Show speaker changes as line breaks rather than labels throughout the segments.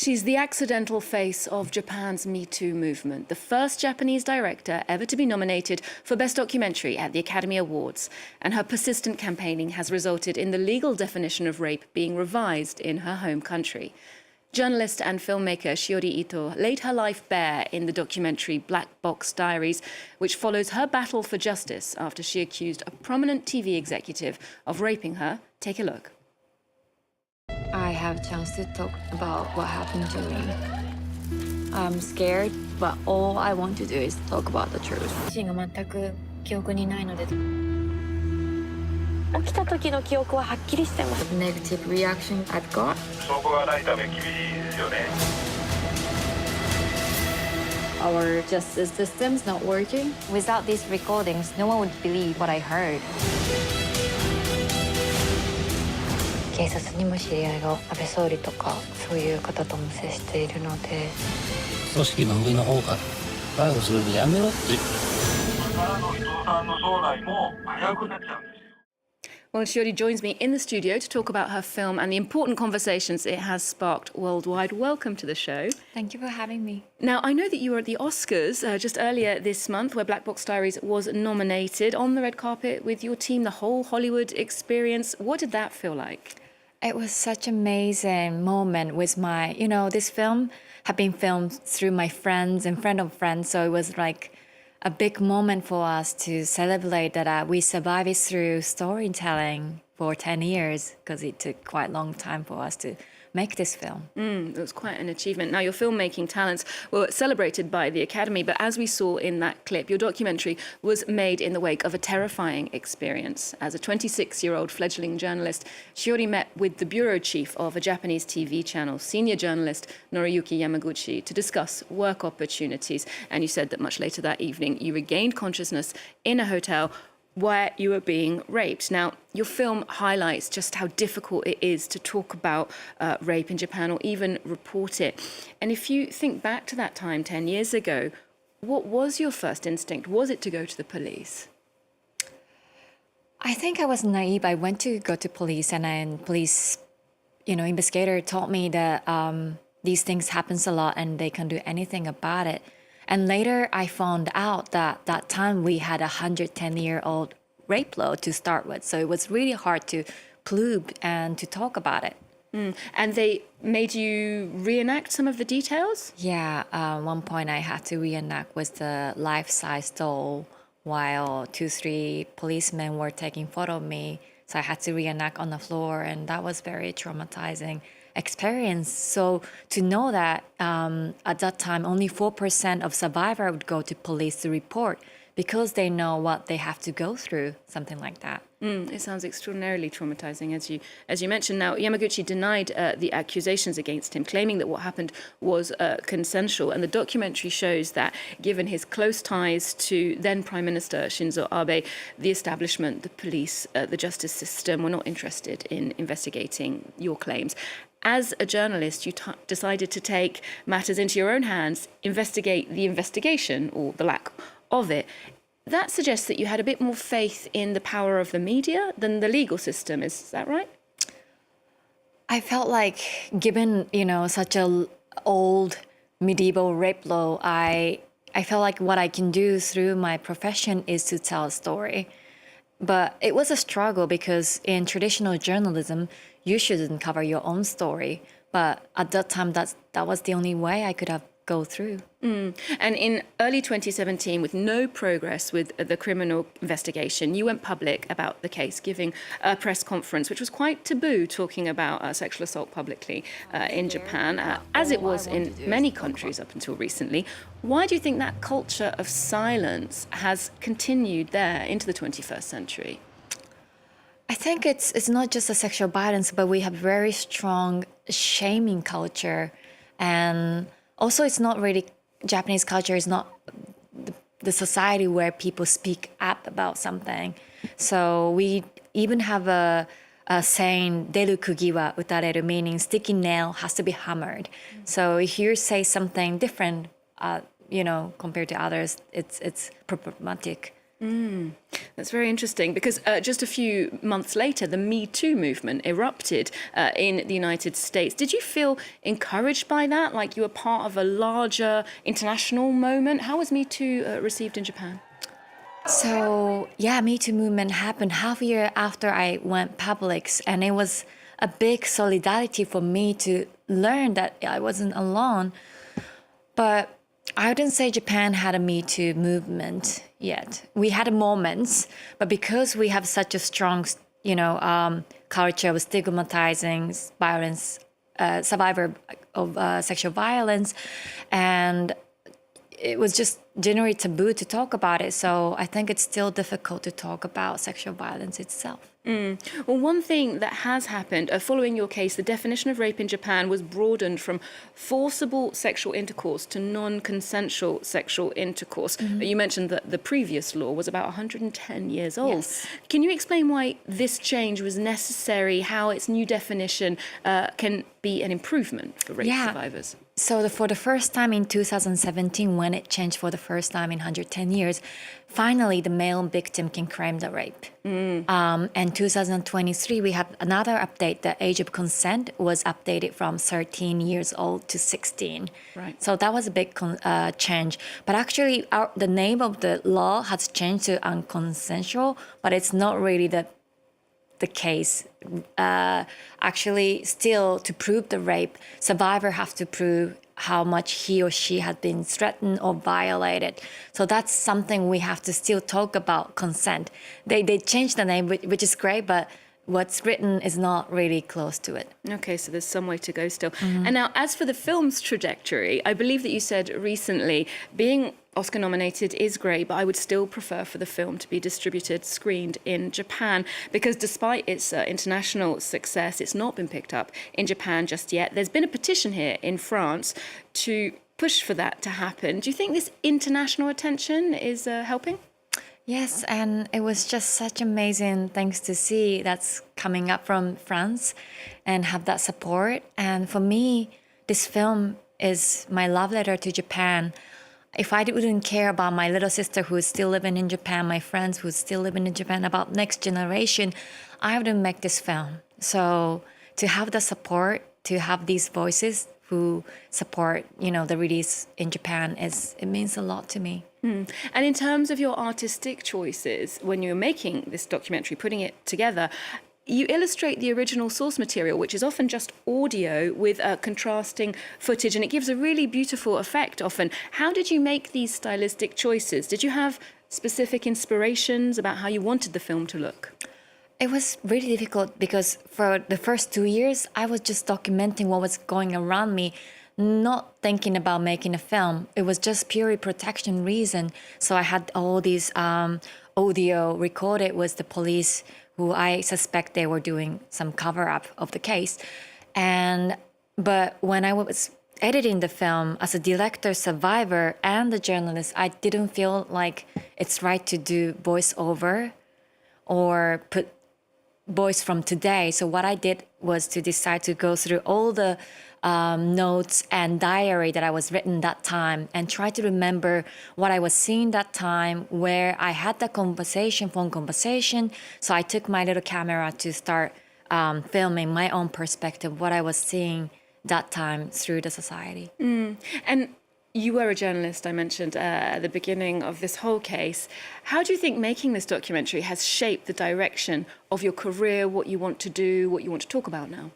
She's the accidental face of Japan's MeToo movement, the first Japanese director ever to be nominated for Best Documentary at the Academy Awards. And her persistent campaigning has resulted in the legal definition of rape being revised in her home country. Journalist and filmmaker Shiori Ito laid her life bare in the documentary Black Box Diaries, which follows her battle for justice after she accused a prominent TV executive of raping her. Take a look.
I have a chance to talk about what happened to me. I'm scared, but all I want to do is talk about the truth. 自身が全く記憶にないので、起きた時の記憶ははっきりしてます。Negative reaction I've got.
証拠がないため厳しいですよね。
Our justice system's not working. Without these recordings, no one would believe what I heard. 警察にも知り合いが安倍総理とかそういう方とも接しているので、
組織の上の方から逮捕するのやめろって。
これからの伊藤さんの将来も危うくなっちゃうんですよ。
Well, Shiori joins me in the studio to talk about her film and the important conversations it has sparked worldwide. Welcome to the show.
Thank you for having me.
Now, I know that you were at the Oscars just earlier this month, where Black Box Diaries was nominated on the red carpet with your team, the whole Hollywood experience. What did that feel like?
It was such an amazing moment with my, this film had been filmed through my friends and friend of friends. So it was like a big moment for us to celebrate that we survived it through storytelling for 10 years, because it took quite a long time for us to make this film.
It was quite an achievement. Now, your filmmaking talents were celebrated by the Academy, but as we saw in that clip, your documentary was made in the wake of a terrifying experience. As a 26-year-old fledgling journalist, Shiori met with the bureau chief of a Japanese TV channel, senior journalist Noriyuki Yamaguchi, to discuss work opportunities. And you said that much later that evening, you regained consciousness in a hotel where you were being raped. Now, your film highlights just how difficult it is to talk about rape in Japan or even report it. And if you think back to that time 10 years ago, what was your first instinct? Was it to go to the police?
I think I was naive. I went to go to police, and then police, investigator told me that these things happens a lot and they can't do anything about it. And later I found out that time we had a 110-year-old rape law to start with. So it was really hard to prove and to talk about it.
And they made you reenact some of the details?
Yeah, one point I had to reenact with the life-size doll while 2-3 policemen were taking photo of me. So I had to reenact on the floor, and that was very traumatizing experience. So to know that at that time only 4% of survivors would go to police to report because they know what they have to go through, something like that.
It sounds extraordinarily traumatizing, as you mentioned. Now, Yamaguchi denied the accusations against him, claiming that what happened was consensual. And the documentary shows that, given his close ties to then Prime Minister Shinzo Abe, the establishment, the police, the justice system were not interested in investigating your claims. As a journalist, you decided to take matters into your own hands, investigate the investigation, or the lack of it. That suggests that you had a bit more faith in the power of the media than the legal system. Is that right?
I felt like, given, such a old medieval rape law, I felt like what I can do through my profession is to tell a story. But it was a struggle because in traditional journalism, you shouldn't cover your own story. But at that time, that was the only way I could have go through.
And in early 2017, with no progress with the criminal investigation, you went public about the case, giving a press conference, which was quite taboo, talking about sexual assault publicly in Japan, as it was in many countries up until recently. Why do you think that culture of silence has continued there into the 21st century?
I think it's not just a sexual violence, but we have very strong shaming culture. And also, it's not really, Japanese culture is not the society where people speak up about something. So we even have a saying, deru kugi wa utareru, meaning sticky nail has to be hammered. So if you say something different, compared to others, it's problematic.
That's very interesting because just a few months later, the MeToo movement erupted in the United States. Did you feel encouraged by that, like you were part of a larger international moment? How was MeToo received in Japan?
So yeah, Me Too movement happened half a year after I went public, and it was a big solidarity for me to learn that I wasn't alone. But I wouldn't say Japan had a Me Too movement yet. We had moments, but because we have such a strong, culture of stigmatizing violence, survivor of sexual violence, and it was just generally taboo to talk about it. So I think it's still difficult to talk about sexual violence itself.
Well, one thing that has happened following your case, the definition of rape in Japan was broadened from forcible sexual intercourse to non-consensual sexual intercourse. You mentioned that the previous law was about 110 years old.
Yes.
Can you explain why this change was necessary, how its new definition can be an improvement for rape survivors?
So for the first time in 2017, when it changed for the first time in 110 years, finally the male victim can claim the rape. And 2023, we have another update. The age of consent was updated from 13 years old to 16.
Right.
So that was a big change. But actually, the name of the law has changed to unconsensual, but it's not really the case. Actually, still to prove the rape, survivor have to prove how much he or she had been threatened or violated. So that's something we have to still talk about, consent. They changed the name, which is great, but what's written is not really close to it.
Okay, so there's some way to go still. And now, as for the film's trajectory, I believe that you said recently, being Oscar nominated is great, but I would still prefer for the film to be distributed, screened in Japan, because despite its international success, it's not been picked up in Japan just yet. There's been a petition here in France to push for that to happen. Do you think this international attention is helping?
Yes, and it was just such amazing things to see that's coming up from France and have that support. And for me, this film is my love letter to Japan. If I wouldn't care about my little sister who is still living in Japan, my friends who are still living in Japan, about next generation, I wouldn't make this film. So to have the support, to have these voices who support, the release in Japan, it means a lot to me.
And in terms of your artistic choices, when you're making this documentary, putting it together, you illustrate the original source material, which is often just audio with contrasting footage, and it gives a really beautiful effect often. How did you make these stylistic choices? Did you have specific inspirations about how you wanted the film to look?
It was really difficult because for the first 2 years, I was just documenting what was going around me, not thinking about making a film. It was just purely protection reason. So I had all these audio recorded with the police, who I suspect they were doing some cover-up of the case. But when I was editing the film, as a director, survivor, and a journalist, I didn't feel like it's right to do voiceover or put voice from today. So what I did was to decide to go through all the notes and diary that I was written that time and try to remember what I was seeing that time, where I had the phone conversation. So I took my little camera to start filming my own perspective, what I was seeing that time through the society.
And you were a journalist, I mentioned at the beginning of this whole case. How do you think making this documentary has shaped the direction of your career, what you want to do, what you want to talk about now?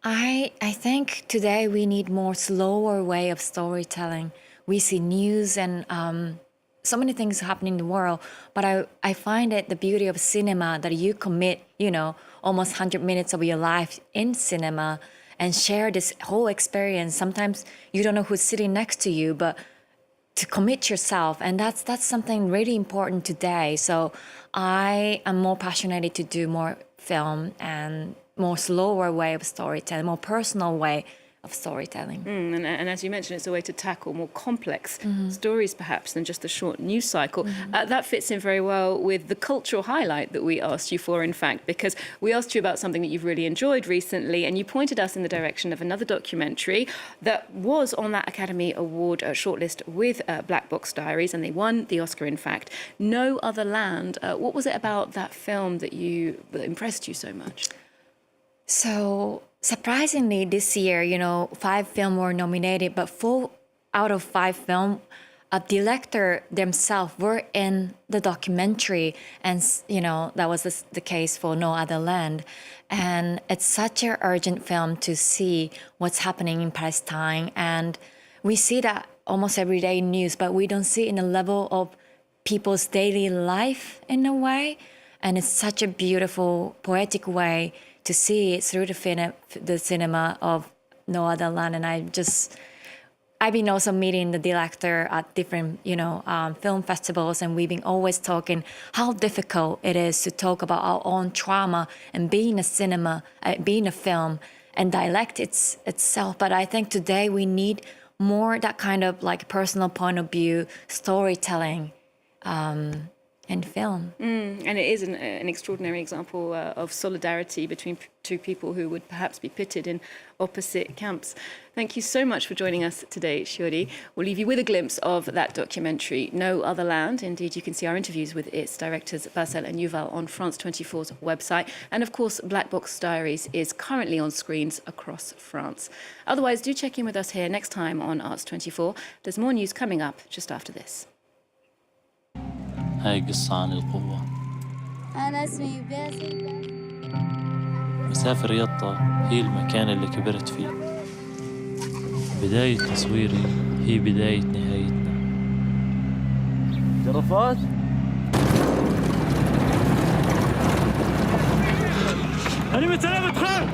I think today we need more slower way of storytelling. We see news and so many things happening in the world, but I find it the beauty of cinema that you commit, almost 100 minutes of your life in cinema and share this whole experience. Sometimes you don't know who's sitting next to you, but to commit yourself, and that's something really important today. So I am more passionate to do more film and more slower way of storytelling, more personal way of storytelling.
And as you mentioned, it's a way to tackle more complex stories, perhaps, than just a short news cycle. That fits in very well with the cultural highlight that we asked you for, in fact, because we asked you about something that you've really enjoyed recently, and you pointed us in the direction of another documentary that was on that Academy Award shortlist with Black Box Diaries, and they won the Oscar, in fact. No Other Land. What was it about that film that impressed you so much?
So surprisingly, this year, 5 films were nominated, but 4 out of 5 films, a director themselves were in the documentary, and that was the case for No Other Land. And it's such an urgent film to see what's happening in Palestine, and we see that almost every day in news, but we don't see it in the level of people's daily life in a way. And it's such a beautiful, poetic way to see it through the cinema of No Other Land. And I've been also meeting the director at different, film festivals, and we've been always talking how difficult it is to talk about our own trauma and being a cinema, being a film, and dialect itself. But I think today we need more that kind of like personal point of view storytelling in film.
And it is an extraordinary example of solidarity between two people who would perhaps be pitted in opposite camps. Thank you so much for joining us today, Shiori. We'll leave you with a glimpse of that documentary, No Other Land. Indeed, you can see our interviews with its directors, Basel and Yuval, on France 24's website. And of course, Black Box Diaries is currently on screens across France. Otherwise, do check in with us here next time on Arts 24. There's more news coming up just after this.
هاي قصة عن القوة.
أنا اسمي باسل.
مسافر يطا هي المكان اللي كبرت فيه. بداية تصويري هي بداية نهايتنا.
جرافات؟ أنا متسلمت خير!